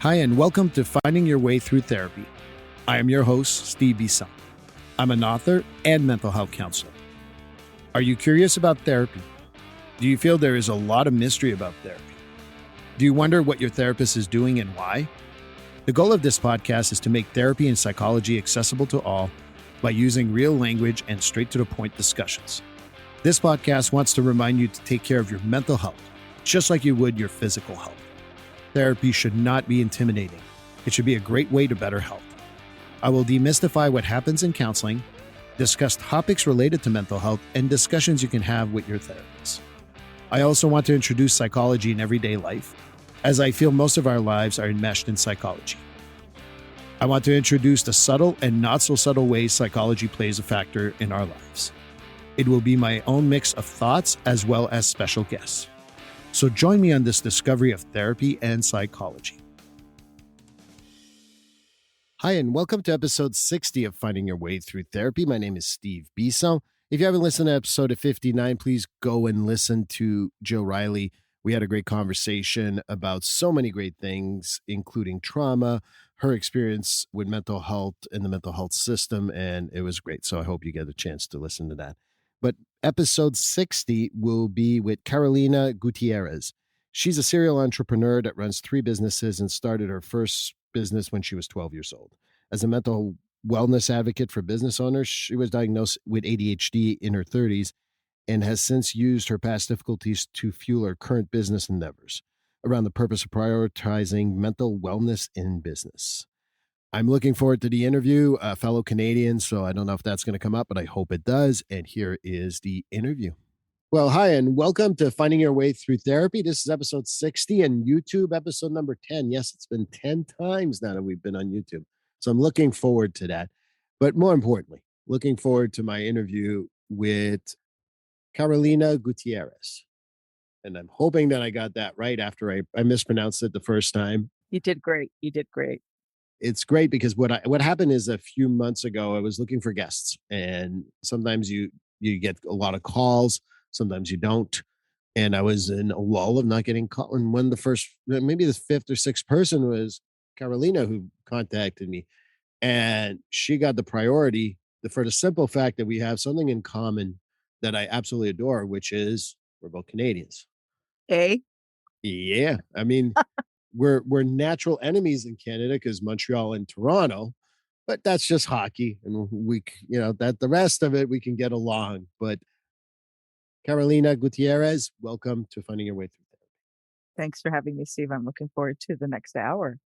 Hi, and welcome to Finding Your Way Through Therapy. I am your host, Steve E.60. I'm an author and mental health counselor. Are you curious about therapy? Do you feel there is a lot of mystery about therapy? Do you wonder what your therapist is doing and why? The goal of this podcast is to make therapy and psychology accessible to all by using real language and straight-to-the-point discussions. This podcast wants to remind you to take care of your mental health, just like you would your physical health. Therapy should not be intimidating. It should be a great way to better health. I will demystify what happens in counseling, discuss topics related to mental health, and discussions you can have with your therapist. I also want to introduce psychology in everyday life, as I feel most of our lives are enmeshed in psychology. I want to introduce the subtle and not so subtle ways psychology plays a factor in our lives. It will be my own mix of thoughts as well as special guests. So join me on this discovery of therapy and psychology. Hi, and welcome to episode 60 of Finding Your Way Through Therapy. My name is Steve E.60. If you haven't listened to episode 59, please go and listen to Jill Riley. We had a great conversation about so many great things, including trauma, her experience with mental health and the mental health system, and it was great. So I hope you get a chance to listen to that. But episode 60 will be with Carolina Guttierrez. She's a serial entrepreneur that runs 3 businesses and started her first business when she was 12 years old. As a mental wellness advocate for business owners, she was diagnosed with ADHD in her 30s and has since used her past difficulties to fuel her current business endeavors around the purpose of prioritizing mental wellness in business. I'm looking forward to the interview, fellow Canadian, so I don't know if that's going to come up, but I hope it does. And here is the interview. Well, hi, and welcome to Finding Your Way Through Therapy. This is episode 60 and YouTube episode number 10. Yes, it's been 10 times now that we've been on YouTube. So I'm looking forward to that. But more importantly, looking forward to my interview with Carolina Guttierrez. And I'm hoping that I got that right after I mispronounced it the first time. You did great. You did great. It's great because what happened is a few months ago, I was looking for guests, and sometimes you get a lot of calls, sometimes you don't. And I was in a lull of not getting called. And when the first, maybe the 5th or 6th person was Carolina who contacted me, and she got the priority for the simple fact that we have something in common that I absolutely adore, which is we're both Canadians. Eh? Yeah. I mean, we're natural enemies in Canada because Montreal and Toronto, but that's just hockey, and that the rest of it we can get along. But Carolina Guttierrez, welcome to Finding Your Way Through Therapy. Thanks for having me, Steve. I'm looking forward to the next hour.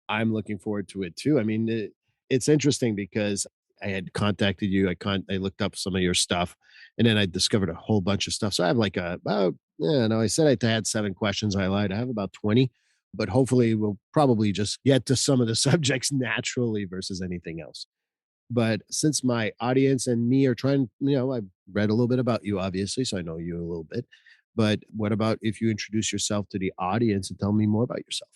I'm looking forward to it too. I mean, it's interesting because I had contacted you. I looked up some of your stuff, and then I discovered a whole bunch of stuff. So I have I said I had 7 questions. I lied. I have about 20. But hopefully we'll probably just get to some of the subjects naturally versus anything else. But since my audience and me are trying, I've read a little bit about you, obviously, so I know you a little bit. But what about if you introduce yourself to the audience and tell me more about yourself?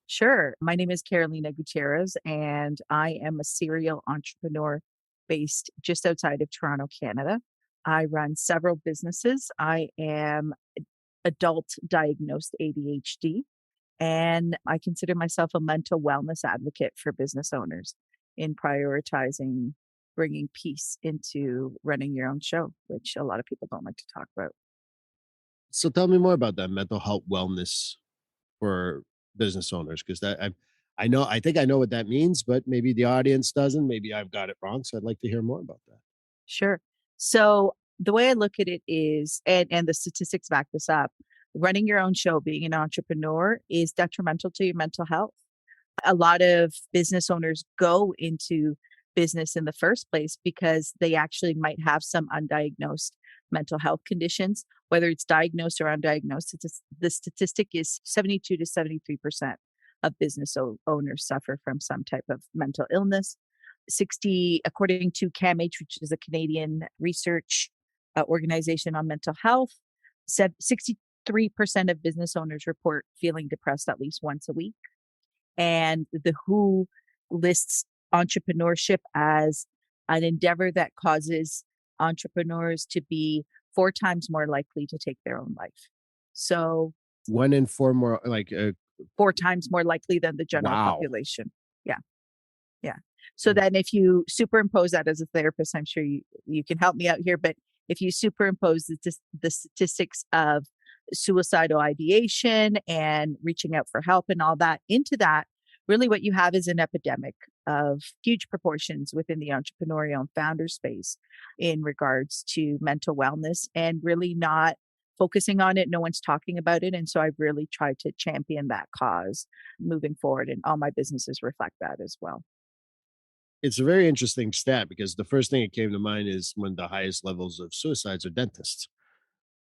Sure. My name is Carolina Guttierrez, and I am a serial entrepreneur based just outside of Toronto, Canada. I run several businesses. I am adult diagnosed ADHD. And I consider myself a mental wellness advocate for business owners in prioritizing bringing peace into running your own show, which a lot of people don't like to talk about. So tell me more about that mental health wellness for business owners, because I think I know what that means, but maybe the audience doesn't. Maybe I've got it wrong. So I'd like to hear more about that. Sure. So the way I look at it is, and the statistics back this up, running your own show, being an entrepreneur is detrimental to your mental health. A lot of business owners go into business in the first place because they actually might have some undiagnosed mental health conditions, whether it's diagnosed or undiagnosed. The statistic is 72 to 73% of business owners suffer from some type of mental illness. According to CAMH, which is a Canadian research organization on mental health, 63% of business owners report feeling depressed at least once a week. And the WHO lists entrepreneurship as an endeavor that causes entrepreneurs to be 4 times more likely to take their own life. So 1 in 4 more, like 4 times more likely than the general Wow. population. Yeah. Yeah. So then if you superimpose that as a therapist, I'm sure you can help me out here, but if you superimpose the statistics of suicidal ideation and reaching out for help and all that into that, really what you have is an epidemic of huge proportions within the entrepreneurial and founder space in regards to mental wellness and really not focusing on it. No one's talking about it. And so I've really tried to champion that cause moving forward, and all my businesses reflect that as well. It's a very interesting stat because the first thing that came to mind is when the highest levels of suicides are dentists,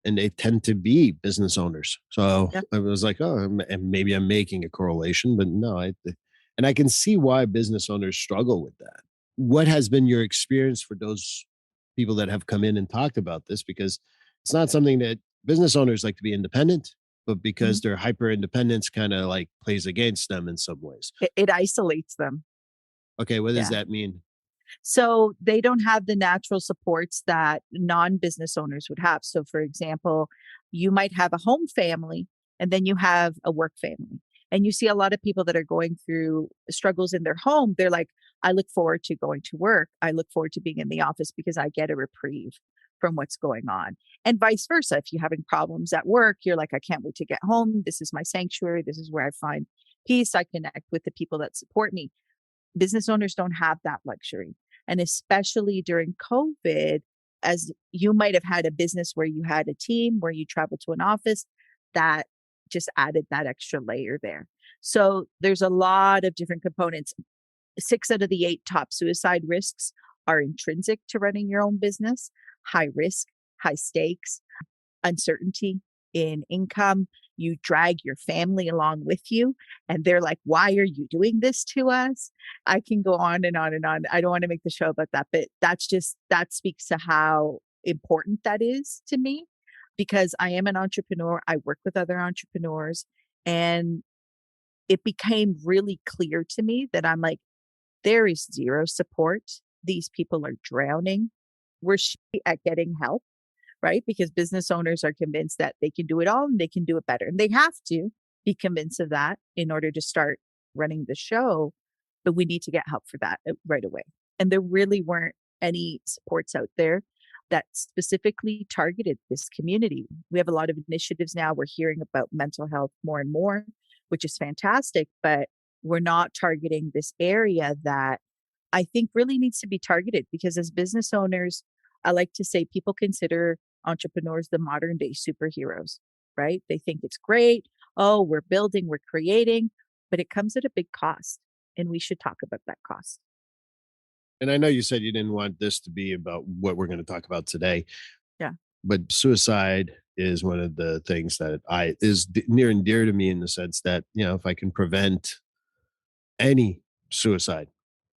and they tend to be business owners. So Yeah. I was like, oh, and maybe I'm making a correlation, but no, and I can see why business owners struggle with that. What has been your experience for those people that have come in and talked about this? Because it's not something that business owners like to be independent, but Mhm. because their hyper independence kind of like plays against them in some ways. It isolates them. Okay, what does Yeah. that mean? So they don't have the natural supports that non-business owners would have. So for example, you might have a home family and then you have a work family. And you see a lot of people that are going through struggles in their home. They're like, I look forward to going to work. I look forward to being in the office because I get a reprieve from what's going on. And vice versa. If you're having problems at work, you're like, I can't wait to get home. This is my sanctuary. This is where I find peace. I connect with the people that support me. Business owners don't have that luxury. And especially during COVID, as you might have had a business where you had a team, where you traveled to an office, that just added that extra layer there. So there's a lot of different components. 6 out of the 8 top suicide risks are intrinsic to running your own business: high risk, high stakes, uncertainty in income. You drag your family along with you, and they're like, why are you doing this to us? I can go on and on and on. I don't want to make the show about that, but that speaks to how important that is to me, because I am an entrepreneur. I work with other entrepreneurs, and it became really clear to me that I'm like, there is zero support. These people are drowning. We're shitty at getting help, right? Because business owners are convinced that they can do it all and they can do it better. And they have to be convinced of that in order to start running the show. But we need to get help for that right away. And there really weren't any supports out there that specifically targeted this community. We have a lot of initiatives now. We're hearing about mental health more and more, which is fantastic, but we're not targeting this area that I think really needs to be targeted, because as business owners, I like to say people consider entrepreneurs the modern day superheroes, right? They think it's great. Oh, we're building, we're creating, but it comes at a big cost. And we should talk about that cost. And I know you said you didn't want this to be about what we're going to talk about today, Yeah. but suicide is one of the things that near and dear to me, in the sense that, if I can prevent any suicide,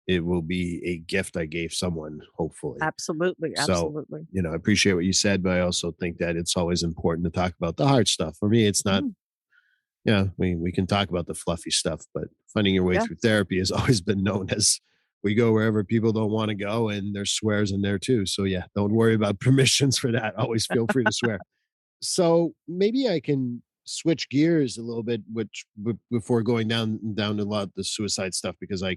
it will be a gift I gave someone, hopefully. Absolutely. So, Absolutely. I appreciate what you said, but I also think that it's always important to talk about the hard stuff. For me, it's not, Mm, we can talk about the fluffy stuff, but finding your way yeah. through therapy has always been known as, we go wherever people don't want to go, and there's swears in there too. So yeah, don't worry about permissions for that. Always feel free to swear. So maybe I can switch gears a little bit, which before going down a lot of the suicide stuff, because I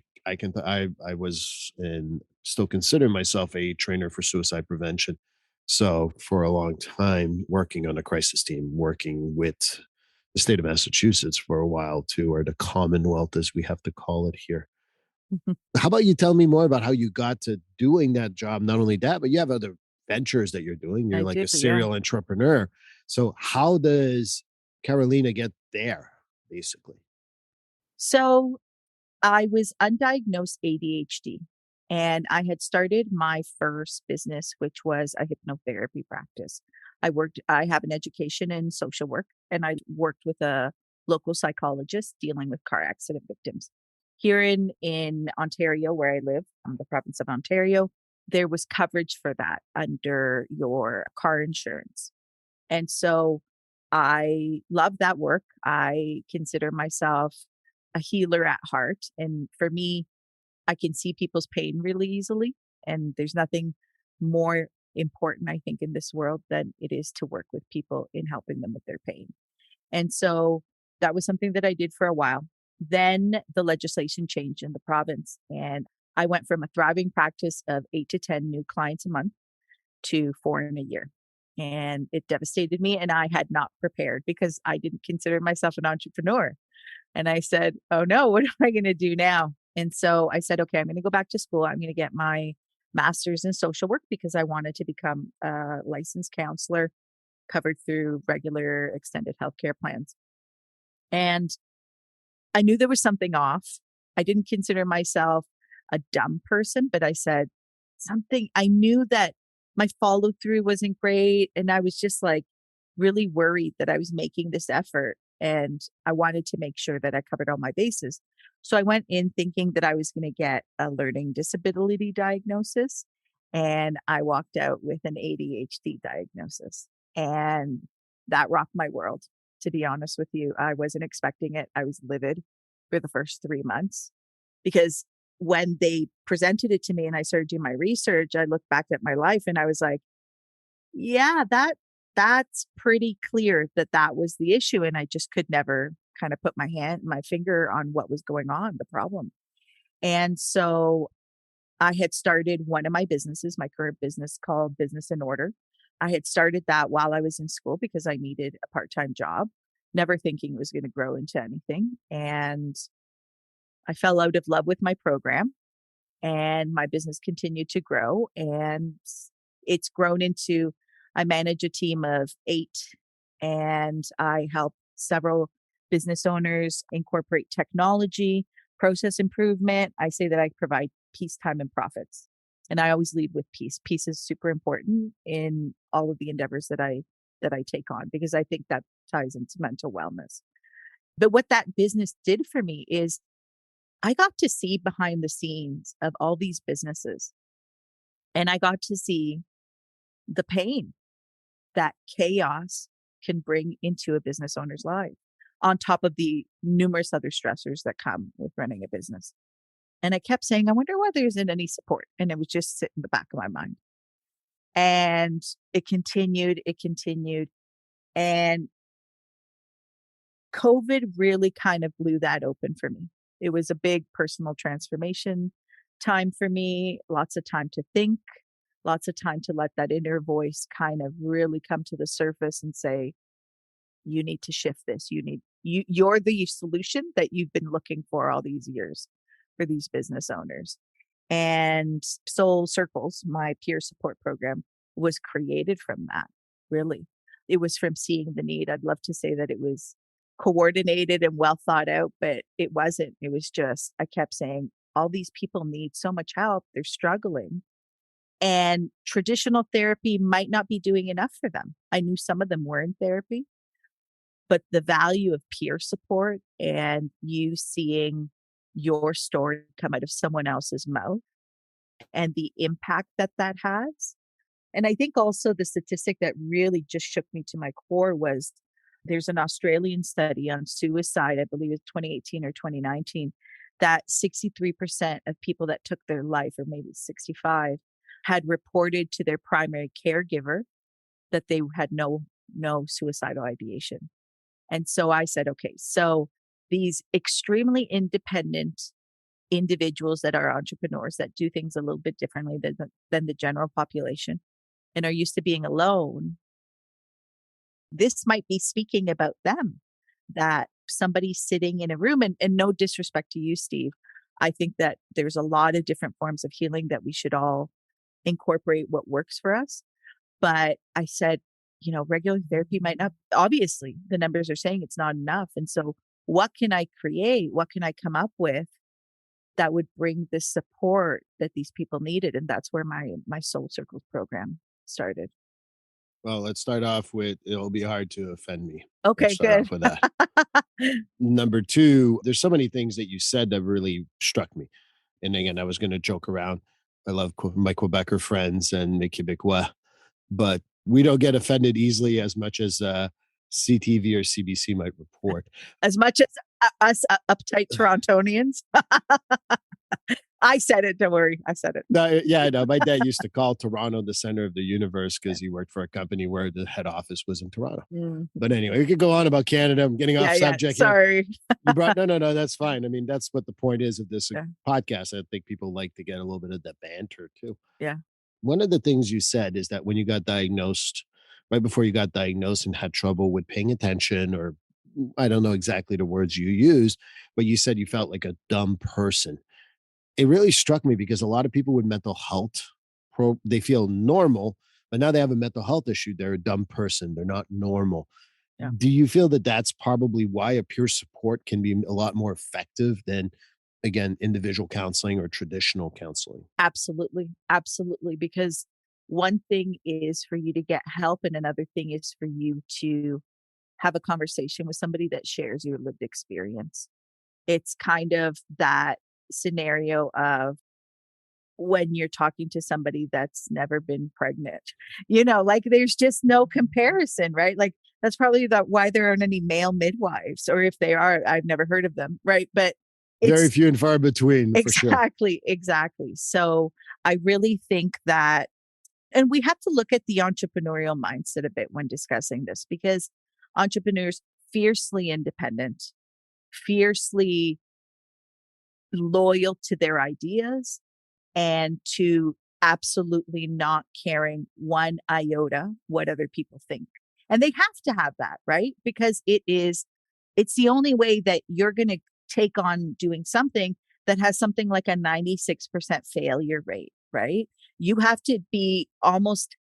was and still consider myself a trainer for suicide prevention. So for a long time, working on a crisis team, working with the state of Massachusetts for a while too, or the Commonwealth as we have to call it here. How about you tell me more about how you got to doing that job? Not only that, but you have other ventures that you're doing. You're I like do. a Yeah. serial entrepreneur. So how does Carolina get there, basically? So I was undiagnosed ADHD, and I had started my first business, which was a hypnotherapy practice. I have an education in social work, and I worked with a local psychologist dealing with car accident victims. Here in Ontario, where I live, the province of Ontario, there was coverage for that under your car insurance. And so I love that work. I consider myself a healer at heart. And for me, I can see people's pain really easily. And there's nothing more important, I think, in this world than it is to work with people in helping them with their pain. And so that was something that I did for a while. Then the legislation changed in the province, and I went from a thriving practice of 8 to 10 new clients a month to 4 in a year. And it devastated me. And I had not prepared because I didn't consider myself an entrepreneur. And I said, oh no, what am I going to do now? And so I said, okay, I'm going to go back to school. I'm going to get my master's in social work because I wanted to become a licensed counselor covered through regular extended healthcare plans. And I knew there was something off. I didn't consider myself a dumb person, but I said something. I knew that my follow through wasn't great. And I was just like really worried that I was making this effort. And I wanted to make sure that I covered all my bases. So I went in thinking that I was going to get a learning disability diagnosis. And I walked out with an ADHD diagnosis. And that rocked my world. To be honest with you, I wasn't expecting it. I was livid for the first 3 months because when they presented it to me and I started doing my research, I looked back at my life and I was like, yeah, that's pretty clear that that was the issue. And I just could never kind of put my finger on what was going on, the problem. And so I had started one of my businesses, my current business called Business in Order. I had started that while I was in school because I needed a part-time job, never thinking it was going to grow into anything. And I fell out of love with my program and my business continued to grow. And it's grown into, I manage a team of 8 and I help several business owners incorporate technology, process improvement. I say that I provide peace, time, and profits. And I always lead with peace. Peace is super important in all of the endeavors that I take on because I think that ties into mental wellness. But what that business did for me is I got to see behind the scenes of all these businesses and I got to see the pain that chaos can bring into a business owner's life on top of the numerous other stressors that come with running a business. And I kept saying, I wonder why there isn't any support. And it would just sit in the back of my mind. And it continued. And COVID really kind of blew that open for me. It was a big personal transformation time for me, lots of time to think, lots of time to let that inner voice kind of really come to the surface and say, you need to shift this. You're the solution that you've been looking for all these years for these business owners. And Soul Circles, my peer support program, was created from that, really. It was from seeing the need. I'd love to say that it was coordinated and well thought out, but it wasn't. It was just, I kept saying, all these people need so much help. They're struggling. And traditional therapy might not be doing enough for them. I knew some of them were in therapy, but the value of peer support and you seeing your story come out of someone else's mouth and the impact that that has. And I think also the statistic that really just shook me to my core was there's an Australian study on suicide, I believe it's 2018 or 2019, that 63% of people that took their life, or maybe 65, had reported to their primary caregiver that they had no suicidal ideation. And so I said, okay, so these extremely independent individuals that are entrepreneurs that do things a little bit differently than the general population and are used to being alone, this might be speaking about them, that somebody sitting in a room, and no disrespect to you, Steve, I think that there's a lot of different forms of healing that we should all incorporate what works for us. But I said, regular therapy might not, obviously the numbers are saying it's not enough. And so what can I create? What can I come up with that would bring the support that these people needed? And that's where my Soul Circles program started. Well, let's start off with, it'll be hard to offend me. Okay, Let's start good. off with that. Number 2, there's so many things that you said that really struck me. And again, I was going to joke around. I love my Quebecer friends and les Québécois, but we don't get offended easily as much as CTV or CBC might report. As much as us uptight Torontonians. I said it. Don't worry. I said it. No, yeah, no. My dad used to call Toronto the center of the universe because he worked for a company where the head office was in Toronto. Mm. But anyway, we could go on about Canada. I'm getting off Yeah. subject here. Sorry. You brought no. That's fine. I mean, that's what the point is of this Yeah. podcast. I think people like to get a little bit of that banter too. Yeah. One of the things you said is that when you got diagnosed, right before you got diagnosed and had trouble with paying attention, or I don't know exactly the words you used, but you said you felt like a dumb person. It really struck me because a lot of people with mental health, they feel normal, but now they have a mental health issue. They're a dumb person. They're not normal. Yeah. Do you feel that that's probably why a peer support can be a lot more effective than, again, individual counseling or traditional counseling? Absolutely. Absolutely. Because one thing is for you to get help, and another thing is for you to have a conversation with somebody that shares your lived experience. It's kind of that scenario of when you're talking to somebody that's never been pregnant. Like there's just no comparison, right? Like that's probably why there aren't any male midwives, or if they are, I've never heard of them, right? But Very it's few and far between, for sure. exactly. So I really think that, and we have to look at the entrepreneurial mindset a bit when discussing this, because entrepreneurs fiercely independent, fiercely loyal to their ideas, and to absolutely not caring one iota what other people think. And they have to have that, right? Because it's the only way that you're going to take on doing something that has something like a 96% failure rate, right? You have to be almost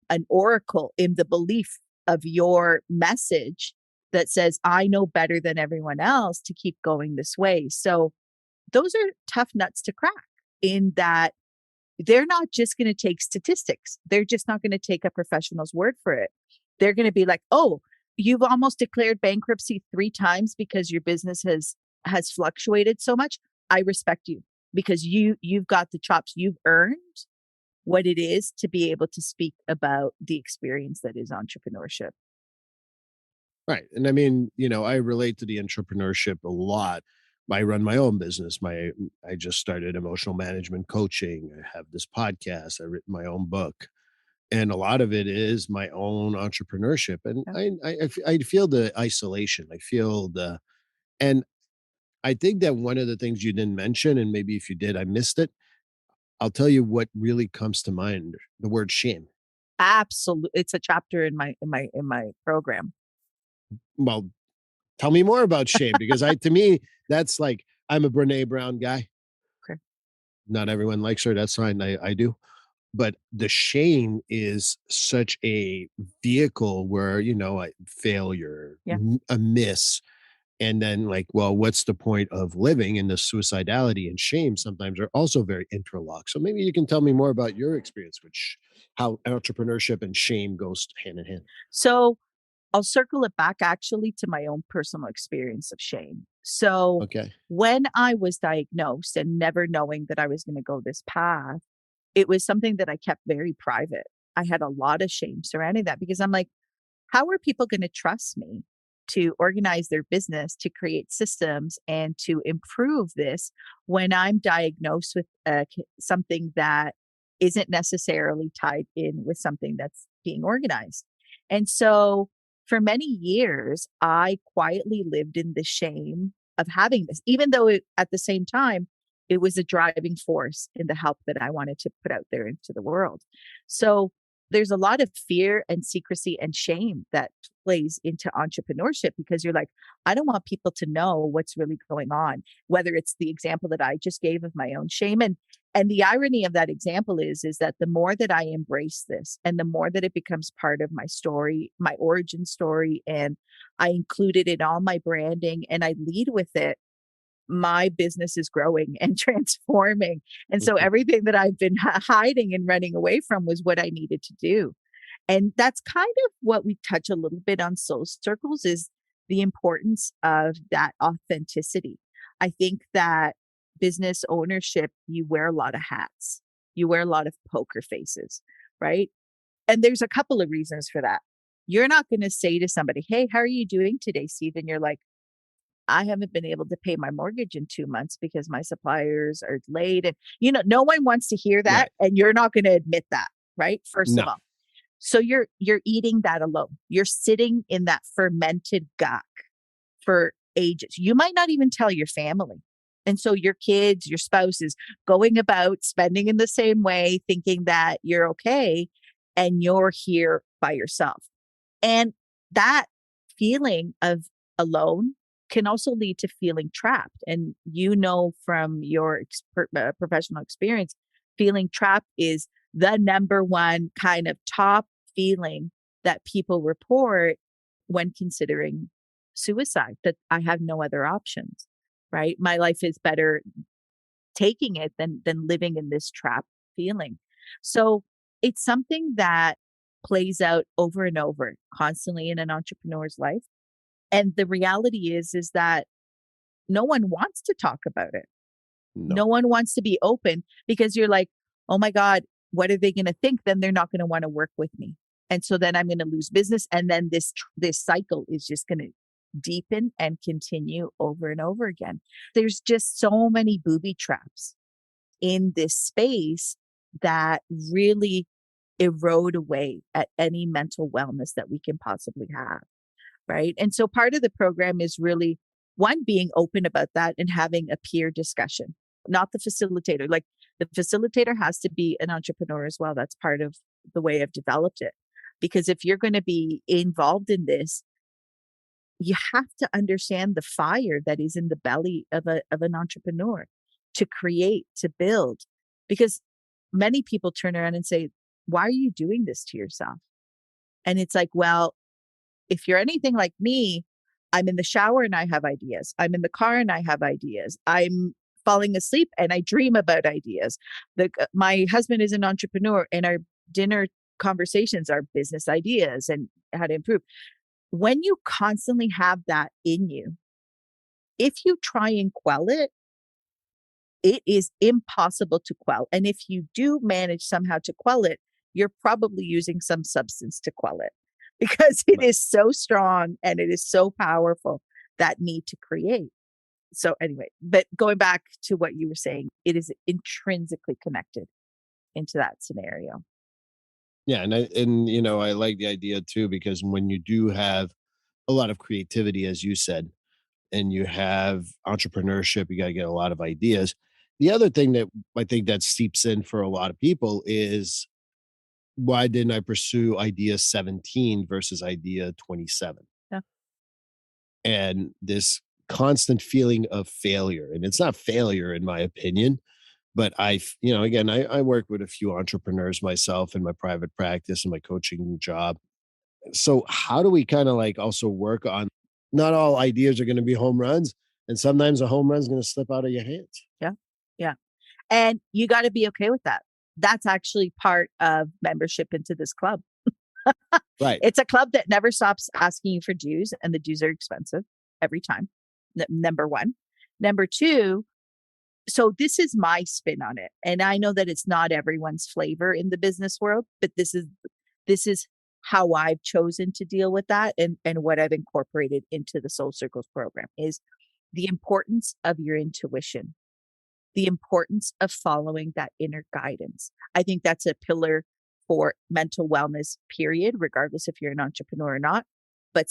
an oracle in the belief of your message that says, I know better than everyone else to keep going this way. So those are tough nuts to crack, in that they're not just going to take statistics. They're just not going to take a professional's word for it. They're going to be like, oh, you've almost declared bankruptcy 3 times because your business has fluctuated so much. I respect you because you've got the chops. You've earned what it is to be able to speak about the experience that is entrepreneurship. Right. And I mean, I relate to the entrepreneurship a lot. I run my own business. I just started emotional management coaching. I have this podcast. I've written my own book. And a lot of it is my own entrepreneurship. And Yeah. I feel the isolation. And I think that one of the things you didn't mention, and maybe if you did, I missed it. I'll tell you what really comes to mind: the word shame. Absolutely. It's a chapter in my program. Well, tell me more about shame, because to me, that's like, I'm a Brene Brown guy. Okay. Not everyone likes her. That's fine. I do. But the shame is such a vehicle where, failure, Yeah. a miss. And then, like, well, what's the point of living? And the suicidality and shame sometimes are also very interlocked. So maybe you can tell me more about your experience, how entrepreneurship and shame goes hand in hand. So I'll circle it back actually to my own personal experience of shame. So Okay. when I was diagnosed and never knowing that I was going to go this path, it was something that I kept very private. I had a lot of shame surrounding that, because I'm like, how are people going to trust me to organize their business, to create systems, and to improve this when I'm diagnosed with something that isn't necessarily tied in with something that's being organized? And so for many years, I quietly lived in the shame of having this, even though at the same time, it was a driving force in the help that I wanted to put out there into the world. So there's a lot of fear and secrecy and shame that plays into entrepreneurship, because you're like, I don't want people to know what's really going on, whether it's the example that I just gave of my own shame. And the irony of that example is that the more that I embrace this, and the more that it becomes part of my story, my origin story, and I include it in all my branding and I lead with it, my business is growing and transforming. And so Mhm. everything that I've been hiding and running away from was what I needed to do. And that's kind of what we touch a little bit on Soul Circles, is the importance of that authenticity. I think that business ownership, you wear a lot of hats. You wear a lot of poker faces, right? And there's a couple of reasons for that. You're not going to say to somebody, hey, how are you doing today, Steve? And you're like, I haven't been able to pay my mortgage in 2 months because my suppliers are late. And, no one wants to hear that. Right. And you're not going to admit that, right? First of No. all. So you're eating that alone. You're sitting in that fermented gunk for ages. You might not even tell your family. And so your kids, your spouse is going about spending in the same way, thinking that you're okay and you're here by yourself. And that feeling of alone can also lead to feeling trapped. And from your professional experience, feeling trapped is the number one kind of top feeling that people report when considering suicide, that I have no other options, right? My life is better taking it than living in this trap feeling. So it's something that plays out over and over constantly in an entrepreneur's life. And the reality is that no one wants to talk about it. No. No one wants to be open because you're like, oh my God, what are they going to think? Then they're not going to want to work with me. And so then I'm going to lose business. And then this cycle is just going to deepen and continue over and over again. There's just so many booby traps in this space that really erode away at any mental wellness that we can possibly have. Right. And so part of the program is really one, being open about that and having a peer discussion, not the facilitator. Like the facilitator has to be an entrepreneur as well. That's part of the way I've developed it. Because if you're going to be involved in this, you have to understand the fire that is in the belly of an entrepreneur to create, to build. Because many people turn around and say, why are you doing this to yourself? And it's like, well, if you're anything like me, I'm in the shower and I have ideas. I'm in the car and I have ideas. I'm falling asleep and I dream about ideas. My husband is an entrepreneur and our dinner conversations are business ideas and how to improve. When you constantly have that in you, if you try and quell it, it is impossible to quell. And if you do manage somehow to quell it, you're probably using some substance to quell it because it is so strong and it is so powerful, that need to create. So anyway, but going back to what you were saying, it is intrinsically connected into that scenario. Yeah, and I like the idea too, because when you do have a lot of creativity, as you said, and you have entrepreneurship, you got to get a lot of ideas. The other thing that I think that seeps in for a lot of people is, why didn't I pursue idea 17 versus idea 27? Yeah. And this constant feeling of failure. And it's not failure, in my opinion, but again, I work with a few entrepreneurs myself in my private practice and my coaching job. So how do we kind of like also work on, not all ideas are going to be home runs, and sometimes a home run is going to slip out of your hands. Yeah. Yeah. And you got to be okay with that. That's actually part of membership into this club. Right. It's a club that never stops asking you for dues, and the dues are expensive every time. Number one. Number two, so this is my spin on it. And I know that it's not everyone's flavor in the business world, but this is how I've chosen to deal with that, and what I've incorporated into the Soul Circles program is the importance of your intuition, the importance of following that inner guidance. I think that's a pillar for mental wellness, period, regardless if you're an entrepreneur or not, but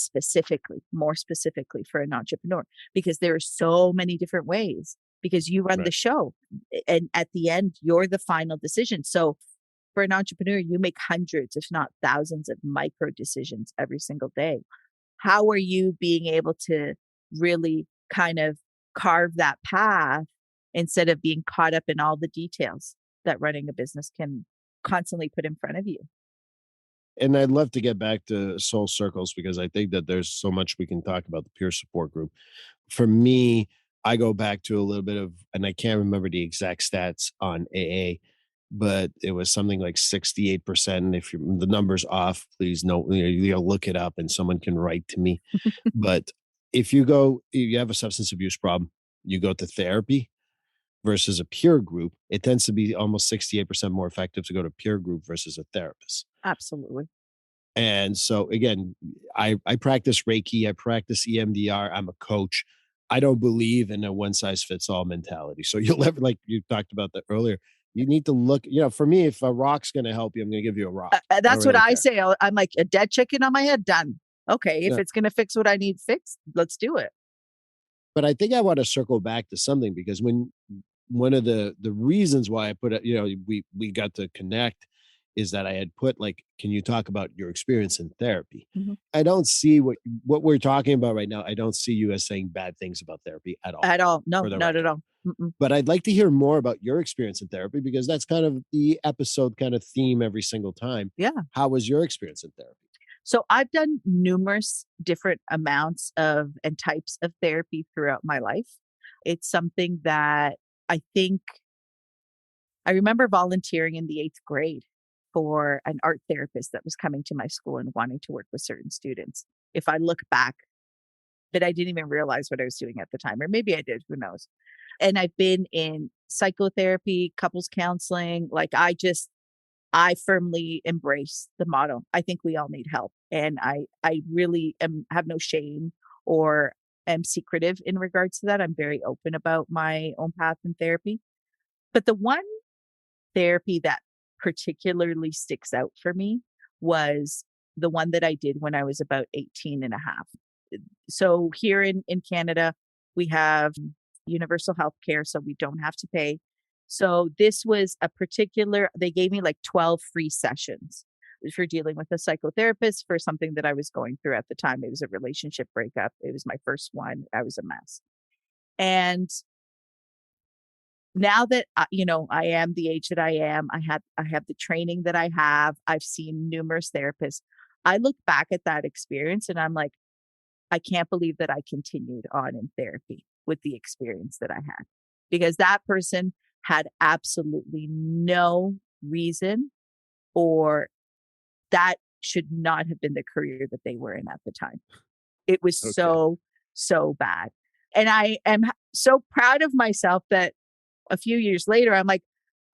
more specifically for an entrepreneur, because there are so many different ways, because you run the Right. show and at the end, you're the final decision. So for an entrepreneur, you make hundreds, if not thousands of micro decisions every single day. How are you being able to really kind of carve that path instead of being caught up in all the details that running a business can constantly put in front of you? And I'd love to get back to Soul Circles, because I think that there's so much we can talk about the peer support group. For me, I go back to a little bit of, and I can't remember the exact stats on AA, but it was something like 68%. If the number's off, please know, you'll look it up and someone can write to me. But if you have a substance abuse problem, you go to therapy versus a peer group, it tends to be almost 68% more effective to go to peer group versus a therapist. Absolutely. And so again, I practice Reiki, I practice EMDR, I'm a coach. I don't believe in a one size fits all mentality. So you'll ever, like you talked about that earlier, you need to look, for me, if a rock's going to help you, I'm going to give you a rock. I don't That's what really I care. say. I'm like a dead chicken on my head. Done. Okay, if Yeah. it's going to fix what I need fixed, let's do it. But I think I want to circle back to something because when one of the reasons why I put it, we got to connect is that I had put like, can you talk about your experience in therapy? Mhm. I don't see what we're talking about right now. I don't see you as saying bad things about therapy at all, At all. No, for the not at record. all. Mm-mm. But I'd like to hear more about your experience in therapy because that's kind of the episode kind of theme every single time. Yeah. How was your experience in therapy? So I've done numerous different amounts of and types of therapy throughout my life. It's something that I think I remember volunteering in the eighth grade for an art therapist that was coming to my school and wanting to work with certain students. If I look back, but I didn't even realize what I was doing at the time, or maybe I did, who knows? And I've been in psychotherapy, couples counseling. I firmly embrace the motto. I think we all need help. And I really have no shame or am secretive in regards to that. I'm very open about my own path in therapy. But the one therapy that particularly sticks out for me was the one that I did when I was about 18 and a half. So here in Canada, we have universal health care, so we don't have to pay. So this was they gave me like 12 free sessions for dealing with a psychotherapist for something that I was going through at the time. It was a relationship breakup. It was my first one. I was a mess. And now that I am the age that I am, I have the training that I have. I've seen numerous therapists. I look back at that experience and I'm like, I can't believe that I continued on in therapy with the experience that I had because that person had absolutely no reason, or that should not have been the career that they were in at the time. It was Okay. so, so bad. And I am so proud of myself that a few years later, I'm like,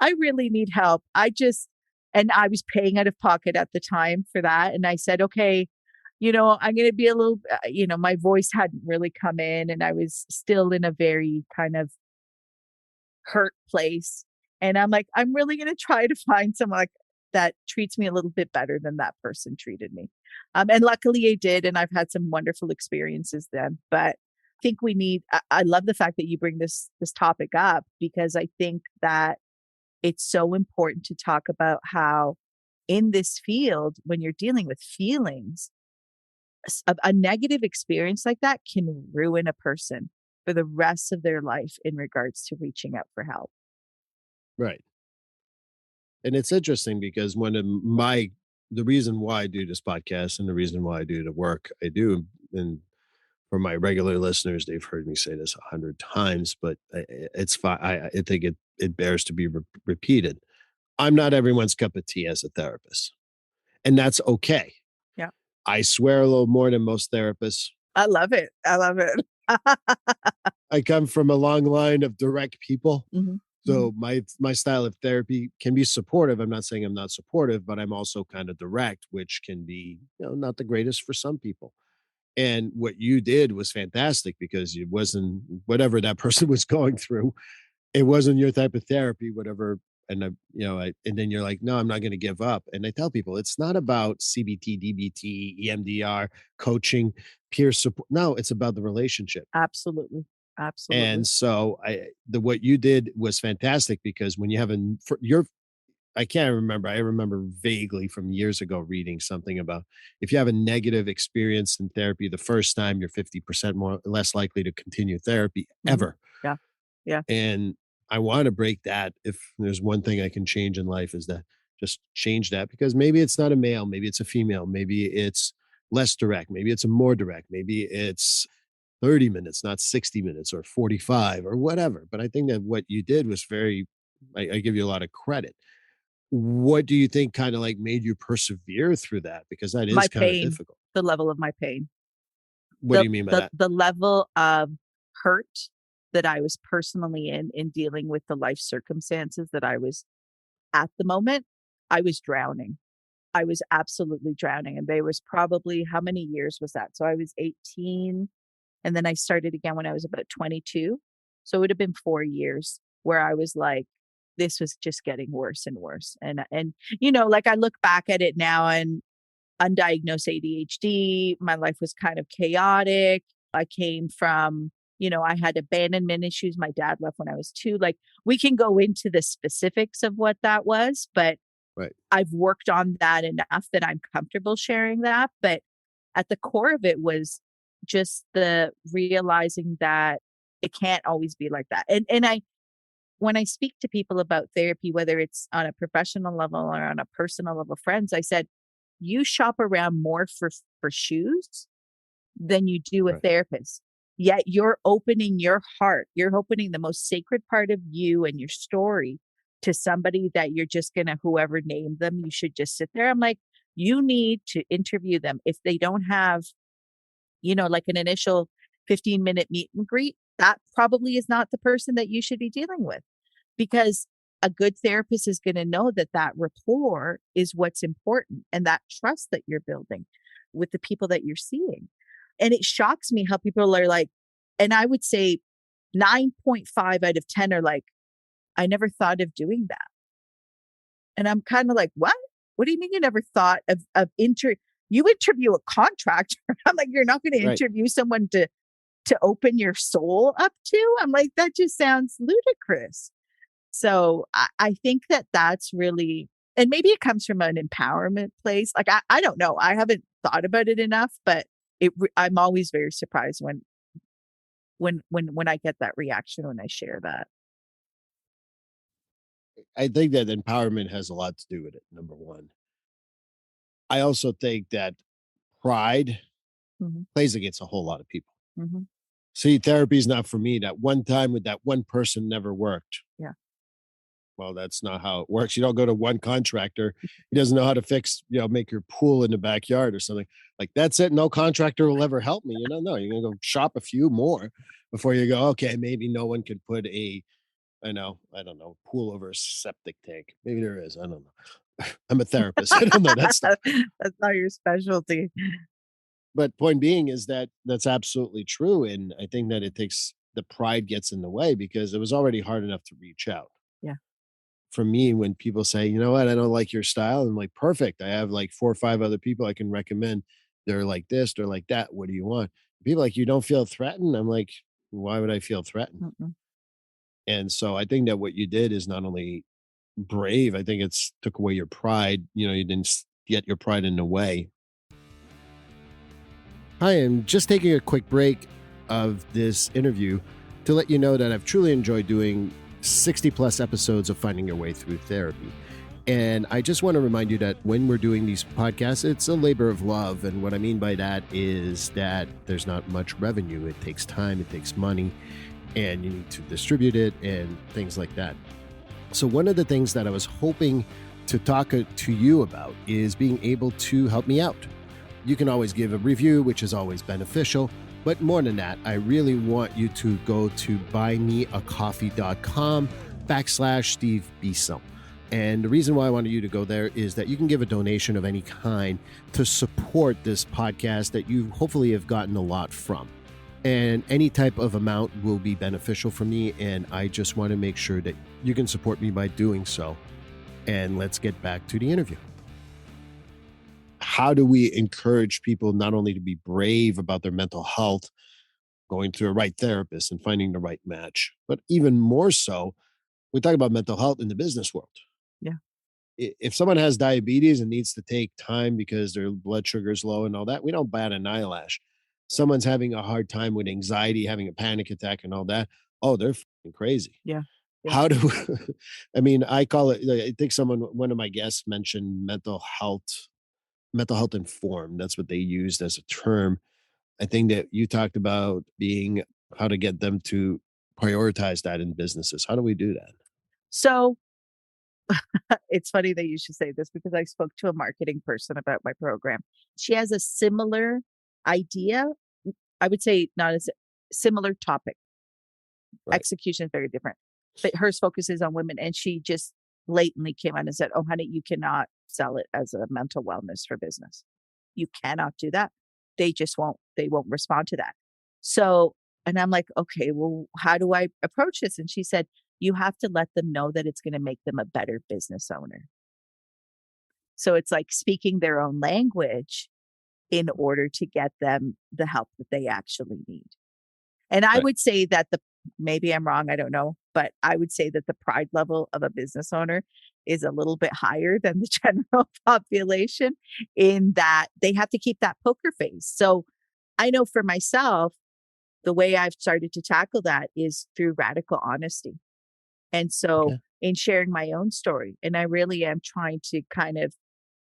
I really need help. And I was paying out of pocket at the time for that. And I said, okay, I'm going to be a little, my voice hadn't really come in and I was still in a very kind of hurt place. And I'm like, I'm really going to try to find someone that treats me a little bit better than that person treated me. And luckily I did. And I've had some wonderful experiences then. But I think I love the fact that you bring this topic up because I think that it's so important to talk about how in this field, when you're dealing with feelings, a negative experience like that can ruin a person for the rest of their life in regards to reaching out for help. Right. And it's interesting because the reason why I do this podcast and the reason why I do the work I do, and for my regular listeners, they've heard me say this 100 times, but it's fine. I think it bears to be repeated. I'm not everyone's cup of tea as a therapist, and that's okay. Yeah. I swear a little more than most therapists. I love it. I love it. I come from a long line of direct people. Mhm, mhm. So my style of therapy can be supportive. I'm not saying I'm not supportive, but I'm also kind of direct, which can be, not the greatest for some people. And what you did was fantastic because it wasn't whatever that person was going through. It wasn't your type of therapy, whatever. And and then you're like, no, I'm not going to give up. And I tell people it's not about CBT, DBT, EMDR, coaching, peer support. No, it's about the relationship. Absolutely. And Absolutely. so what you did was fantastic because when you have I can't remember. I remember vaguely from years ago reading something about if you have a negative experience in therapy the first time, you're 50% more less likely to continue therapy Mhm. ever. Yeah. Yeah. And I want to break that. If there's one thing I can change in life is that just change that because maybe it's not a male, maybe it's a female, maybe it's less direct, maybe it's a more direct, maybe it's 30 minutes, not 60 minutes or 45 or whatever. But I think that what you did was I give you a lot of credit. What do you think kind of like made you persevere through that? Because that is My kind of pain, difficult. the level of my pain, What do you mean by that? the level of hurt that I was personally in dealing with the life circumstances that I was at the moment, I was drowning. I was absolutely drowning. And there was probably how many years was that? So I was 18. And then I started again when I was about 22. So it would have been 4 years where I was like, this was just getting worse and worse. And like I look back at it now and undiagnosed ADHD, my life was kind of chaotic. I came from, I had abandonment issues. My dad left when I was 2. Like we can go into the specifics of what that was, but Right. I've worked on that enough that I'm comfortable sharing that. But at the core of it was just the realizing that it can't always be like that. And when I speak to people about therapy, whether it's on a professional level or on a personal level, friends, I said, you shop around more for shoes than you do a Right. therapist. Yet you're opening your heart. You're opening the most sacred part of you and your story to somebody that you're just going to, whoever named them, you should just sit there. I'm like, you need to interview them. If they don't have, like an initial 15-minute meet and greet, that probably is not the person that you should be dealing with, because a good therapist is going to know that that rapport is what's important and that trust that you're building with the people that you're seeing. And it shocks me how people are like, and I would say 9.5 out of 10 are like, I never thought of doing that. And I'm kind of like, what? What do you mean you never thought of you interview a contractor? I'm like, you're not going to Right. interview someone to open your soul up to? I'm like, that just sounds ludicrous. So I think that that's really, and maybe it comes from an empowerment place. Like, I don't know. I haven't thought about it enough, but I'm always very surprised when I get that reaction when I share that. I think that empowerment has a lot to do with it, number one. I also think that pride Mhm, plays against a whole lot of people. mhm. See, therapy is not for me. That one time with that one person never worked. Yeah. Well, that's not how it works. You don't go to one contractor. He doesn't know how to fix, make your pool in the backyard or something. Like that's it. No contractor will ever help me. No, you're gonna go shop a few more before you go, okay, maybe no one could put I don't know, pool over a septic tank. Maybe there is. I don't know. I'm a therapist. I don't know that stuff. That's not your specialty. But point being is that that's absolutely true. And I think that it takes the pride gets in the way because it was already hard enough to reach out. Yeah. For me, when people say, you know what, I don't like your style, I'm like, perfect. I have like 4 or 5 other people I can recommend. They're like this, they're like that. What do you want? People like, you don't feel threatened. I'm like, why would I feel threatened? Mm-mm. And so I think that what you did is not only brave, I think it's took away your pride. You didn't get your pride in the way. Hi, I'm just taking a quick break of this interview to let you know that I've truly enjoyed doing 60 plus episodes of Finding Your Way Through Therapy. And I just want to remind you that when we're doing these podcasts, it's a labor of love. And what I mean by that is that there's not much revenue. It takes time, it takes money, and you need to distribute it and things like that. So one of the things that I was hoping to talk to you about is being able to help me out. You can always give a review, which is always beneficial. But more than that, I really want you to go to buymeacoffee.com/Steve Bisson. And the reason why I wanted you to go there is that you can give a donation of any kind to support this podcast that you hopefully have gotten a lot from. And any type of amount will be beneficial for me. And I just want to make sure that you can support me by doing so. And let's get back to the interview. How do we encourage people not only to be brave about their mental health, going to a right therapist and finding the right match, but even more so, we talk about mental health in the business world. Yeah. If someone has diabetes and needs to take time because their blood sugar is low and all that, we don't bat an eyelash. Someone's having a hard time with anxiety, having a panic attack and all that. Oh, they're crazy. Yeah. Yeah. How do I mean, I call it, I think one of my guests mentioned mental health informed. That's what they used as a term. I think that you talked about being how to get them to prioritize that in businesses. How do we do that? So it's funny that you should say this because I spoke to a marketing person about my program. She has a similar idea. I would say not as similar topic. Right. Execution is very different, but hers focuses on women. And she just blatantly came out and said, "Oh, honey, you cannot sell it as a mental wellness for business. You cannot do that. They just won't. They won't respond to that." So, and I'm like, okay, well, how do I approach this? And she said, you have to let them know that it's going to make them a better business owner. So it's like speaking their own language in order to get them the help that they actually need. And I Right. would say that maybe I'm wrong, I don't know, but I would say that the pride level of a business owner is a little bit higher than the general population in that they have to keep that poker face. So I know for myself, the way I've started to tackle that is through radical honesty. And so Okay. in sharing my own story, and I really am trying to kind of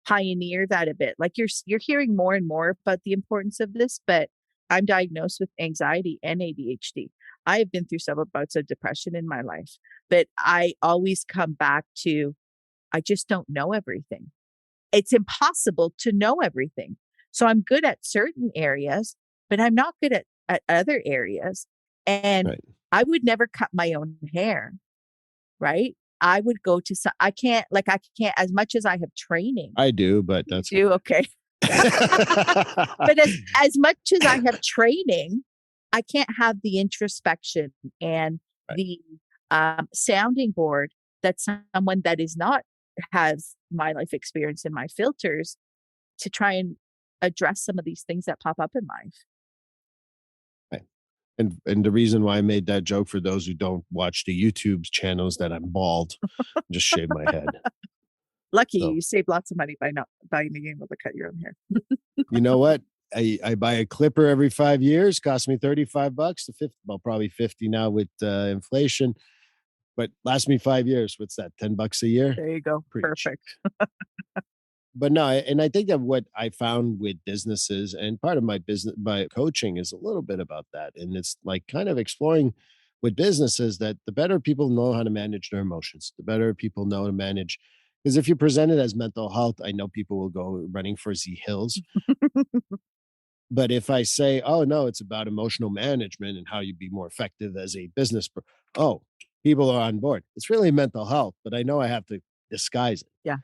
pioneer that a bit. Like you're hearing more and more about the importance of this, but I'm diagnosed with anxiety and ADHD. I have been through several bouts of depression in my life, but I always come back to I just don't know everything. It's impossible to know everything. So I'm good at certain areas, but I'm not good at other areas. And Right. I would never cut my own hair, right? I would go to some, I can't, as much as I have training. I do, but You that's do? okay. Okay. But as much as I have training, I can't have the introspection and Right. the sounding board that someone that is not has my life experience and my filters to try and address some of these things that pop up in life. Right. And the reason why I made that joke for those who don't watch the YouTube channels that I'm bald, just shave my head. Lucky So you save lots of money by not being able to cut your own hair. you know what? I buy a clipper every 5 years, cost me 35 bucks to 50, well, probably 50 now with inflation, but lasts me 5 years. What's that? 10 bucks a year? There you go. Pretty cheap. Perfect. But no, and I think that what I found with businesses and part of my business by coaching is a little bit about that. And it's like kind of exploring with businesses that the better people know how to manage their emotions, the better people know to manage. Because if you present it as mental health, I know people will go running for Z hills. But if I say, oh, no, it's about emotional management and how you be more effective as a oh, people are on board. It's really mental health, but I know I have to disguise it. Yeah.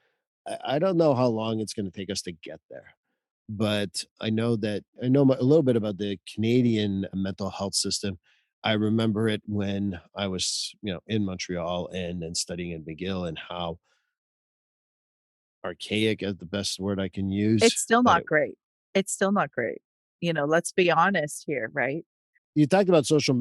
I don't know how long it's going to take us to get there, but I know that I know a little bit about the Canadian mental health system. I remember it when I was, in Montreal and then studying in McGill and how archaic is the best word I can use. It's still But not great. It's still not great. Let's be honest here, right? you talked about social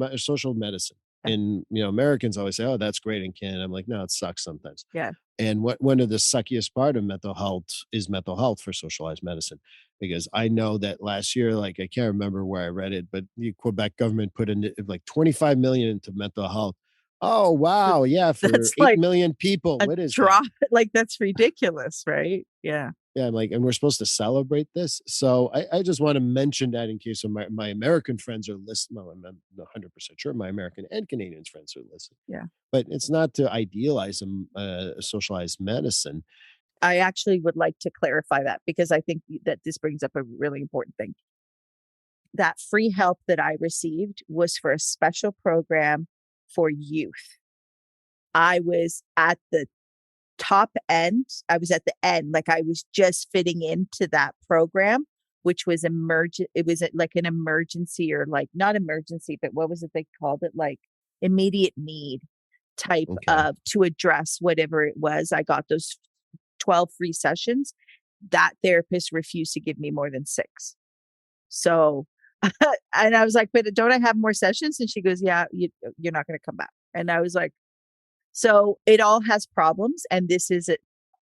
medicine, Yeah. and Americans always say, "Oh, that's great in Canada." I'm like, no, it sucks sometimes. Yeah. And what one of the suckiest part of mental health is mental health for socialized medicine, because I know that last year, like I can't remember where I read it, but the Quebec government put in like 25 million into mental health. Oh Th- wow, yeah, for That's 8 like million people. a What is that? drop. Like that's ridiculous, right? Yeah. Yeah, I'm like, and we're supposed to celebrate this. So I just want to mention that in case of my American friends are listening. Well, I'm not 100% sure my American and Canadian friends are listening, Yeah. but it's not to idealize socialized medicine. I actually would like to clarify that because I think that this brings up a really important thing. That free help that I received was for a special program for youth. I was at the top end. I was at the end, like I was just fitting into that program, which was emergent. It was like an emergency or like not emergency, but what was it they called it? Like immediate need type Okay. of to address whatever it was. I got those 12 free sessions. That therapist refused to give me more than six. So, and I was like, but don't I have more sessions? And she goes, yeah, you're not going to come back. And I was like, so it all has problems. And this is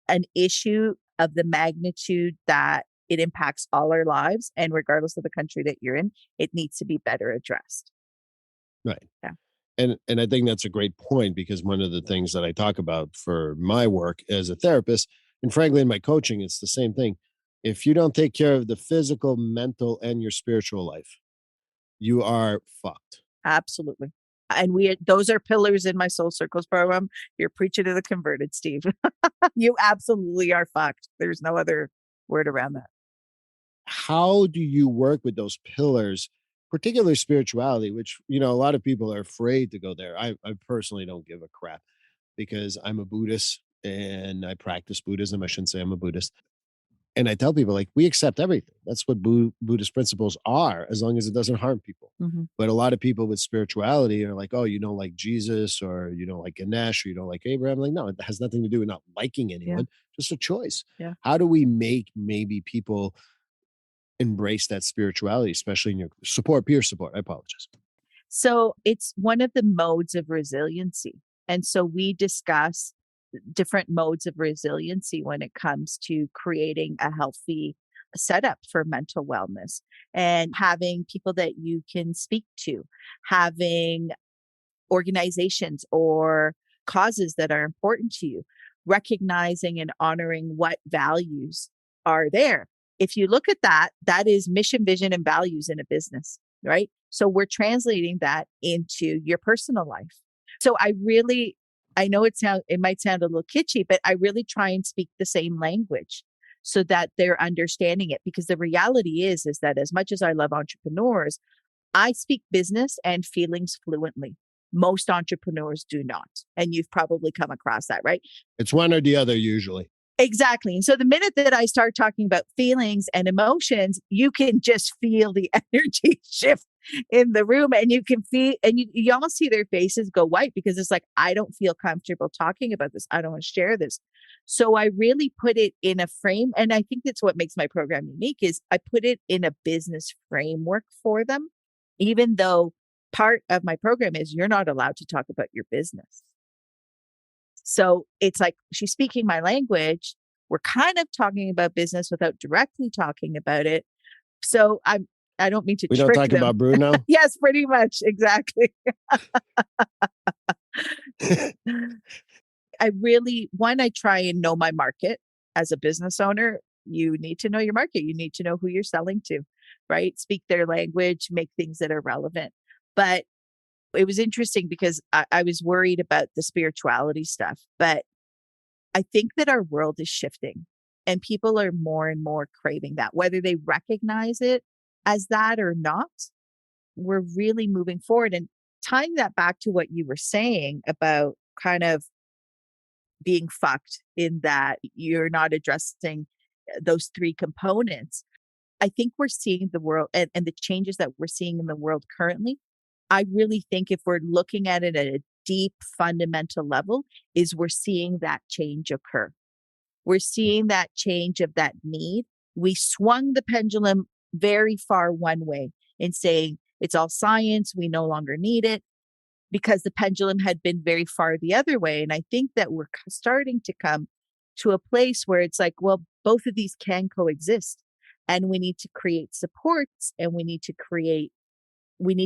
an issue of the magnitude that it impacts all our lives. And regardless of the country that you're in, it needs to be better addressed. Right. Yeah. And I think that's a great point, because one of the things that I talk about for my work as a therapist, and frankly in my coaching, it's the same thing. If you don't take care of the physical, mental, and your spiritual life, you are fucked. Absolutely. And those are pillars in my Soul Circles program. You're preaching to the converted, Steve. You absolutely are fucked. There's no other word around that. How do you work with those pillars, particularly spirituality, which, a lot of people are afraid to go there. I personally don't give a crap because I'm a Buddhist and I practice Buddhism. I shouldn't say I'm a Buddhist. And I tell people, like, we accept everything. That's what Buddhist principles are, as long as it doesn't harm people. Mm-hmm. But a lot of people with spirituality are like, oh, you don't like Jesus, or you don't like Ganesh, or you don't like Abraham. Like, no, it has nothing to do with not liking anyone, just a choice. Yeah. How do we make maybe people embrace that spirituality, especially in your peer support? I apologize. So it's one of the modes of resiliency. And so we discuss different modes of resiliency when it comes to creating a healthy setup for mental wellness and having people that you can speak to, having organizations or causes that are important to you, recognizing and honoring what values are there. If you look at that, that is mission, vision, and values in a business, right? So we're translating that into your personal life. So I know it might sound a little kitschy, but I really try and speak the same language so that they're understanding it. Because the reality is that as much as I love entrepreneurs, I speak business and feelings fluently. Most entrepreneurs do not. And you've probably come across that, right? It's one or the other usually. Exactly. And so the minute that I start talking about feelings and emotions, you can just feel the energy shift in the room, and you can feel, and you almost see their faces go white, because it's like, I don't feel comfortable talking about this. I don't want to share this. So I really put it in a frame. And I think that's what makes my program unique, is I put it in a business framework for them, even though part of my program is you're not allowed to talk about your business. So it's like she's speaking my language. We're kind of talking about business without directly talking about it. So I don't mean to We trick don't talk them. about Bruno. Yes, pretty much. Exactly. I try and know my market as a business owner. You need to know your market. You need to know who you're selling to, right? Speak their language, make things that are relevant. But it was interesting because I was worried about the spirituality stuff, but I think that our world is shifting and people are more and more craving that, whether they recognize it as that or not. We're really moving forward, and tying that back to what you were saying about kind of being fucked in that you're not addressing those three components. I think we're seeing the world and the changes that we're seeing in the world currently. I really think if we're looking at it at a deep fundamental level, is we're seeing that change occur. We're seeing that change of that need. We swung the pendulum very far one way in saying it's all science, we no longer need it, because the pendulum had been very far the other way. And I think that we're starting to come to a place where it's like, well, both of these can coexist. And we need to create supports, and we need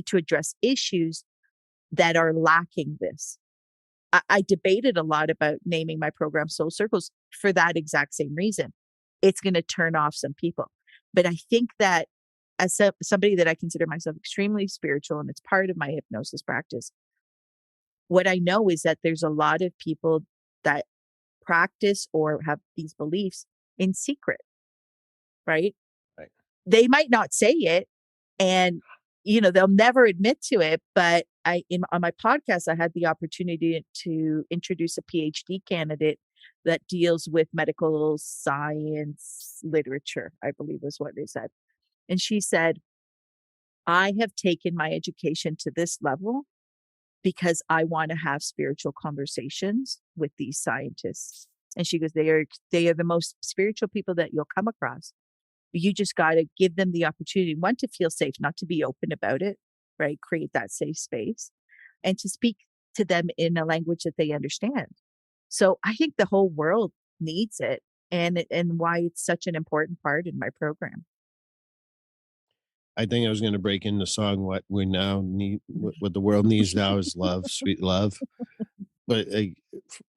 to address issues that are lacking this. I debated a lot about naming my program Soul Circles for that exact same reason. It's going to turn off some people. But I think that as somebody that I consider myself extremely spiritual, and it's part of my hypnosis practice, what I know is that there's a lot of people that practice or have these beliefs in secret, right? Right. They might not say it, and they'll never admit to it. But on my podcast, I had the opportunity to introduce a PhD candidate that deals with medical science literature, I believe was what they said. And she said, I have taken my education to this level because I want to have spiritual conversations with these scientists. And she goes, they are the most spiritual people that you'll come across. You just got to give them the opportunity, one, to feel safe, not to be open about it, right? Create that safe space, and to speak to them in a language that they understand. So I think the whole world needs it, and why it's such an important part in my program. I think I was going to break in the song. What we now need, what the world needs now is love, sweet love. But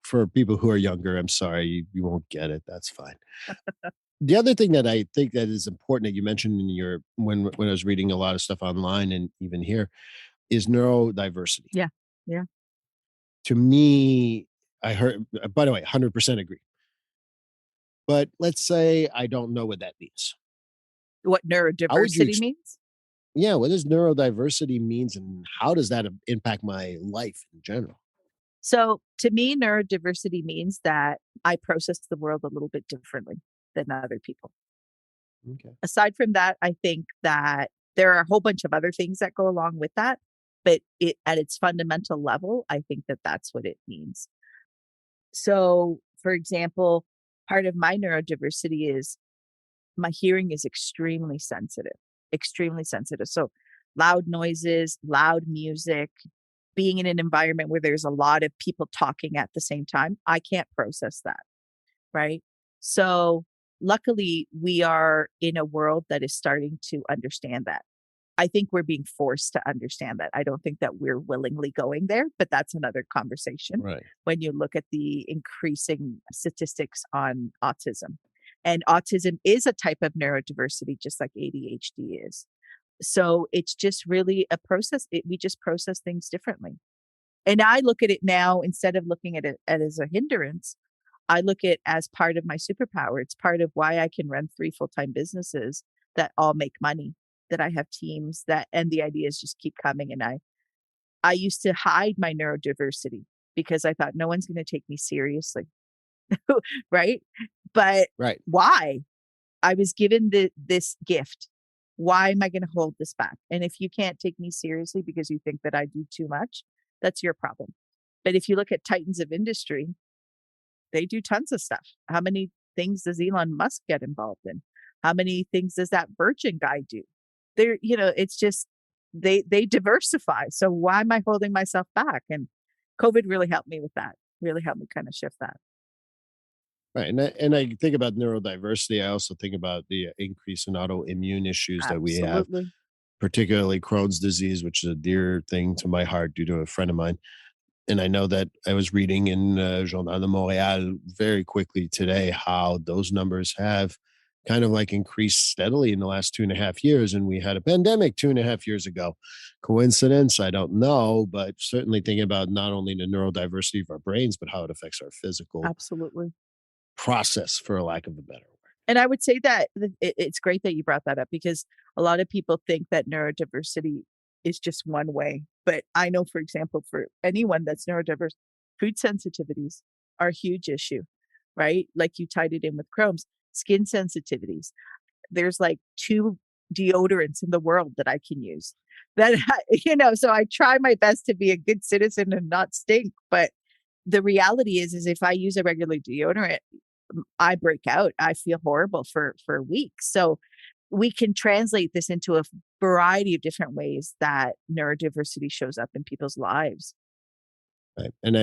for people who are younger, I'm sorry, you won't get it. That's fine. The other thing that I think that is important that you mentioned in your when I was reading a lot of stuff online and even here is neurodiversity. Yeah. Yeah. To me, I heard, by the way, 100% agree. But let's say I don't know what that means. What neurodiversity means? Yeah, what does neurodiversity means, and how does that impact my life in general? So to me, neurodiversity means that I process the world a little bit differently than other people. Okay. Aside from that, I think that there are a whole bunch of other things that go along with that, but it at its fundamental level, I think that that's what it means. So, for example, part of my neurodiversity is my hearing is extremely sensitive. So, loud noises, loud music, being in an environment where there's a lot of people talking at the same time, I can't process that. Right. So, luckily, we are in a world that is starting to understand that. I think we're being forced to understand that. I don't think that we're willingly going there, but that's another conversation Right. when you look at the increasing statistics on autism. And autism is a type of neurodiversity, just like ADHD is. So it's just really a process. We just process things differently. And I look at it now, instead of looking at it as a hindrance, I look at it as part of my superpower. It's part of why I can run 3 full-time businesses that all make money, that I have teams that, and the ideas just keep coming. And I used to hide my neurodiversity because I thought no one's going to take me seriously. Right. But Right. why? I was given this gift. Why am I going to hold this back? And if you can't take me seriously because you think that I do too much, that's your problem. But if you look at titans of industry, they do tons of stuff. How many things does Elon Musk get involved in? How many things does that Virgin guy do? They're, it's just they diversify. So why am I holding myself back? And COVID really helped me with that. Really helped me kind of shift that. Right. And I think about neurodiversity. I also think about the increase in autoimmune issues that we have, Absolutely. particularly Crohn's disease, which is a dear thing to my heart due to a friend of mine. And I know that I was reading in Journal de Montréal very quickly today how those numbers have kind of like increased steadily in the last 2.5 years. And we had a pandemic 2.5 years ago. Coincidence? I don't know, but certainly thinking about not only the neurodiversity of our brains, but how it affects our physical Absolutely. process, for a lack of a better word. And I would say that it's great that you brought that up because a lot of people think that neurodiversity is just one way. But I know, for example, for anyone that's neurodiverse, food sensitivities are a huge issue, right? Like you tied it in with Crohn's, skin sensitivities. There's like 2 deodorants in the world that I can use. That so I try my best to be a good citizen and not stink. But the reality is if I use a regular deodorant, I break out. I feel horrible for weeks. So we can translate this into a variety of different ways that neurodiversity shows up in people's lives. Right. And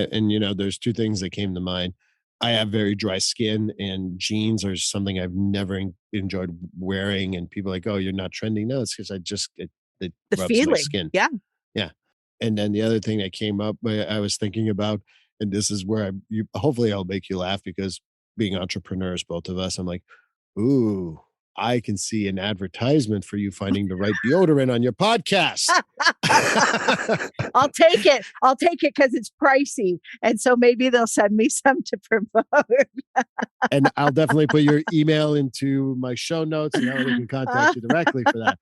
there's two things that came to mind. I have very dry skin, and jeans are something I've never enjoyed wearing. And people are like, "Oh, you're not trending." No, it's because it The rubs my feeling. skin. Yeah. Yeah. And then the other thing that came up, I was thinking about, and this is where hopefully I'll make you laugh, because being entrepreneurs, both of us, I'm like, ooh, I can see an advertisement for you finding the right deodorant on your podcast. I'll take it. I'll take it because it's pricey. And so maybe they'll send me some to promote. And I'll definitely put your email into my show notes, and that way they can contact you directly for that.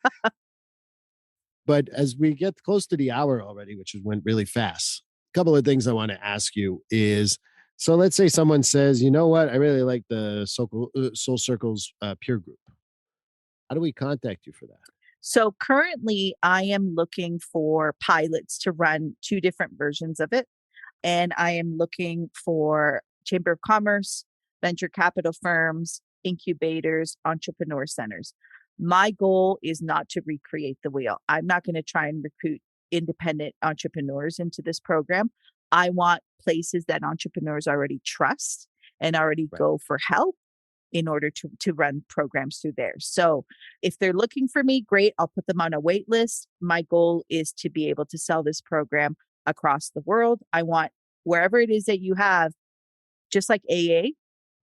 But as we get close to the hour already, which went really fast, a couple of things I want to ask you is, so let's say someone says, you know what, I really like the Soul Circles peer group. How do we contact you for that? So currently, I am looking for pilots to run 2 different versions of it. And I am looking for Chamber of Commerce, venture capital firms, incubators, entrepreneur centers. My goal is not to recreate the wheel. I'm not going to try and recruit independent entrepreneurs into this program. I want places that entrepreneurs already trust and already Right. go for help in order to run programs through there. So if they're looking for me, great, I'll put them on a wait list. My goal is to be able to sell this program across the world. I want wherever it is that you have, just like AA,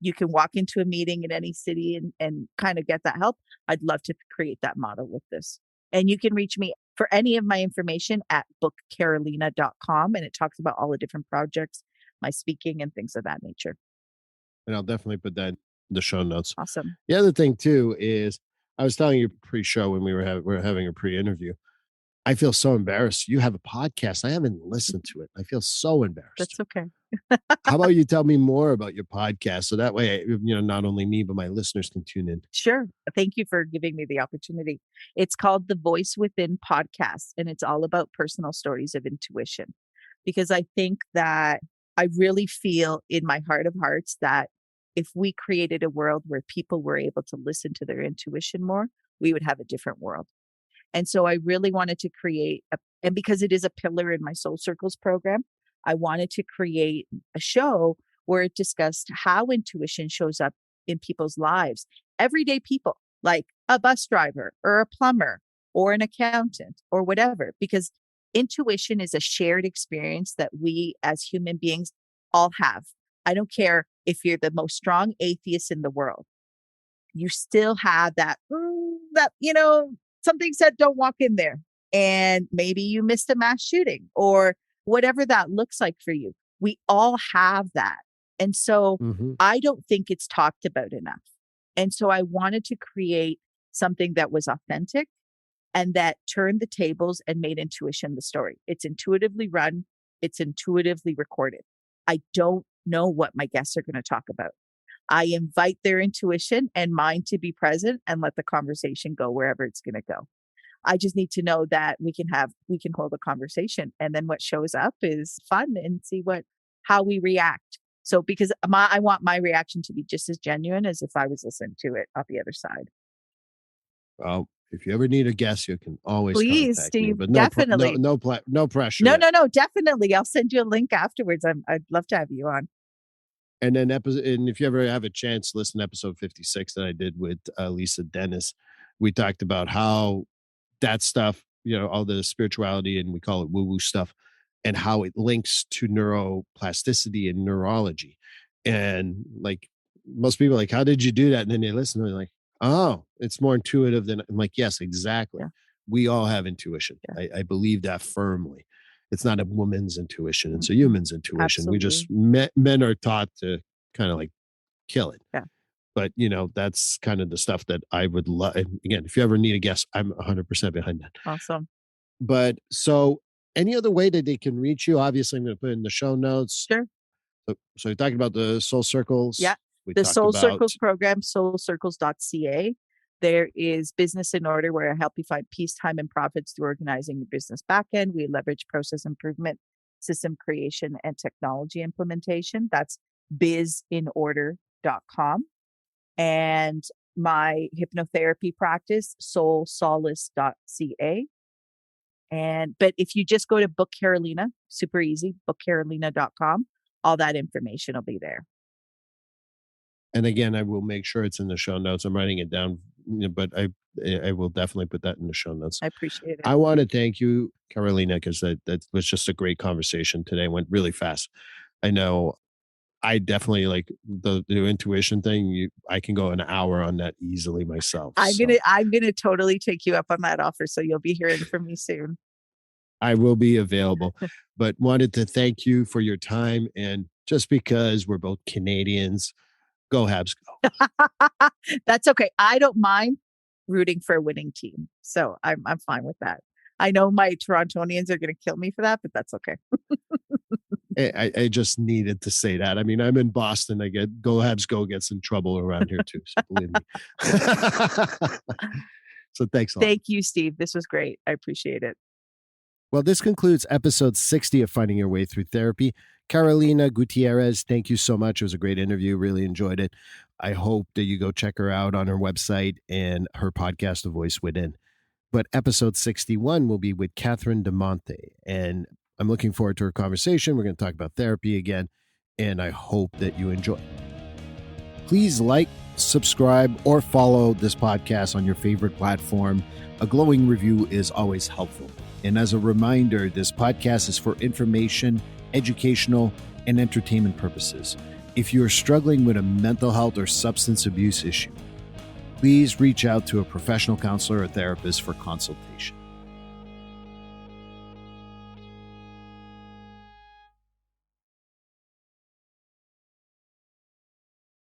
you can walk into a meeting in any city and kind of get that help. I'd love to create that model with this. And you can reach me for any of my information at bookcarolina.com. And it talks about all the different projects, my speaking and things of that nature. And I'll definitely put that in the show notes. Awesome. The other thing too is, I was telling you pre-show when we were having a pre-interview, I feel so embarrassed. You have a podcast. I haven't listened to it. I feel so embarrassed. That's okay. How about you tell me more about your podcast? So that way, not only me, but my listeners can tune in. Sure. Thank you for giving me the opportunity. It's called the Voice Within Podcast, and it's all about personal stories of intuition. Because I think that I really feel in my heart of hearts that if we created a world where people were able to listen to their intuition more, we would have a different world. And so I really wanted to create, and because it is a pillar in my Soul Circles program, I wanted to create a show where it discussed how intuition shows up in people's lives. Everyday people, like a bus driver or a plumber or an accountant or whatever, because intuition is a shared experience that we as human beings all have. I don't care if you're the most strong atheist in the world. You still have that, something said, don't walk in there. And maybe you missed a mass shooting or whatever that looks like for you. We all have that. And so I don't think it's talked about enough. And so I wanted to create something that was authentic and that turned the tables and made intuition the story. It's intuitively run. It's intuitively recorded. I don't know what my guests are going to talk about. I invite their intuition and mine to be present and let the conversation go wherever it's going to go. I just need to know that we can hold a conversation, and then what shows up is fun and see how we react. So because I want my reaction to be just as genuine as if I was listening to it on the other side. Well, if you ever need a guest, you can always please, contact Steve, me, but definitely. No pressure. No, definitely. I'll send you a link afterwards. I'd love to have you on. And then and if you ever have a chance, listen to episode 56 that I did with Lisa Dennis. We talked about how that stuff, all the spirituality, and we call it woo-woo stuff, and how it links to neuroplasticity and neurology. And like most people are like, how did you do that? And then they listen and they're like, oh, it's more intuitive than I'm like, yes, exactly. Yeah. We all have intuition. Yeah. I believe that firmly. It's not a woman's intuition. It's a human's intuition. Absolutely. We just, men are taught to kind of like kill it. Yeah. But, that's kind of the stuff that I would love. Again, if you ever need a guest, I'm 100% behind that. Awesome. But so any other way that they can reach you? Obviously, I'm going to put in the show notes. Sure. So you're talking about the Soul Circles. Yeah. The Soul Circles program, soulcircles.ca. There is Business in Order, where I help you find peace, time, and profits through organizing your business backend. We leverage process improvement, system creation, and technology implementation. That's bizinorder.com. And my hypnotherapy practice, soulsolace.ca. But if you just go to Book Carolina, super easy, bookcarolina.com, all that information will be there. And again, I will make sure it's in the show notes. I'm writing it down, but I will definitely put that in the show notes. I appreciate it. I want to thank you, Carolina, because that was just a great conversation today. It went really fast. I know I definitely like the intuition thing. I can go an hour on that easily myself. I'm gonna totally take you up on that offer. So you'll be hearing from me soon. I will be available, but wanted to thank you for your time. And just because we're both Canadians, go Habs, go. That's okay. I don't mind rooting for a winning team. So I'm fine with that. I know my Torontonians are going to kill me for that, but that's okay. I just needed to say that. I mean, I'm in Boston. Go Habs, go gets in trouble around here too. So believe me. So thanks a lot. Thank you, Steve. This was great. I appreciate it. Well, this concludes episode 60 of Finding Your Way Through Therapy. Carolina Guttierrez, thank you so much. It was a great interview. Really enjoyed it. I hope that you go check her out on her website and her podcast, The Voice Within. But episode 61 will be with Catherine DeMonte. And I'm looking forward to her conversation. We're going to talk about therapy again. And I hope that you enjoy. Please like, subscribe, or follow this podcast on your favorite platform. A glowing review is always helpful. And as a reminder, this podcast is for information, educational, and entertainment purposes. If you are struggling with a mental health or substance abuse issue, please reach out to a professional counselor or therapist for consultation.